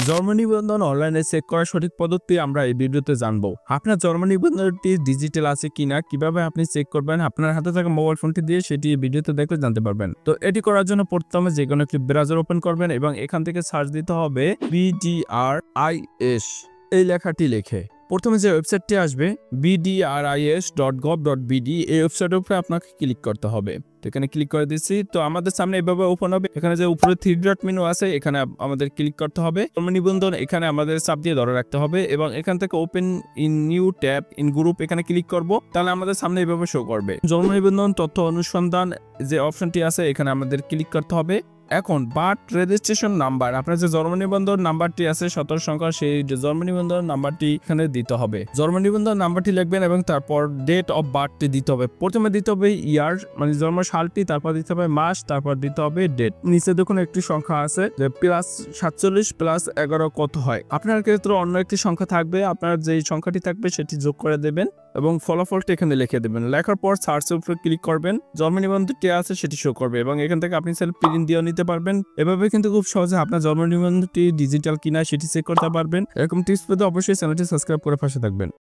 জন্ম নিবন্ধন অনলাইনে চেক করার সঠিক পদ্ধতি আমরা এই ভিডিওতে জানবো। আপনার জন্ম নিবন্ধনটি ডিজিটাল আছে কিনা, কিভাবে আপনি চেক করবেন, আপনার হাতে থাকা মোবাইল ফোনটি দিয়ে সেটি ভিডিওতে দেখলে জানতে পারবেন। তো এটি করার জন্য প্রথমে যে কোনো একটি ব্রাউজার ওপেন করবেন এবং এখান থেকে সার্চ দিতে হবে BDRIS এই লেখাটি লিখে। প্রথমে যে ওয়েবসাইটটি আসবে bdris.gov.bd, এই ওয়েবসাইটের উপরে আপনাকে ক্লিক করতে হবে। তো এখানে ক্লিক করে দিচ্ছি। তো আমাদের সামনে এভাবে ওপেন হবে। এখানে যে উপরে 3 ডট মেনু আছে এখানে আমাদের ক্লিক করতে হবে। জন্ম নিবন্ধন এখানে আমাদের চাপ দিয়ে ধরে রাখতে হবে এবং এখান থেকে open in new tab in group এখানে ক্লিক করব। তাহলে আমাদের সামনে এভাবে শো করবে। জন্ম নিবন্ধন তথ্য অনুসন্ধান যে অপশনটি আছে এখানে আমাদের ক্লিক করতে হবে। এখন বার্থ রেজিস্ট্রেশন নাম্বার, আপনার যে জন্ম নিবন্ধন নাম্বারটি আছে 17 সংখ্যা, সেই জন্ম নিবন্ধন নাম্বারটি এখানে দিতে হবে। জন্ম নিবন্ধন নাম্বারটি লিখবেন এবং তারপর ডেট অফ বার্থটি দিতে হবে। প্রথমে দিতে হবে ইয়ার মানে জন্ম সালটি, তারপর দিতে হবে মাস, তারপর দিতে হবে ডেট। নিচে দেখুন একটি সংখ্যা আছে যে +47 + 11 কত হয়। আপনার ক্ষেত্রে অন্য একটি সংখ্যা থাকবে, আপনার যেই সংখ্যাটি থাকবে সেটি যোগ করে দেবেন এবং ফলাফলটি এখানে লিখে দেবেন। লেখার পর সার্চের উপরে ক্লিক করবেন, জন্ম নিবন্ধনটি আছে সেটি শো করবে এবং এখান থেকে আপনি সেলফ প্রিন্ট দিয়েও নিতে পারবেন। এভাবে কিন্তু খুব সহজে আপনার জন্ম নিবন্ধনটি ডিজিটাল কিনা সেটি চেক করতে পারবেন। এরকম টিপস পেতে অবশ্যই চ্যানেলটি সাবস্ক্রাইব করে পাশে থাকবেন।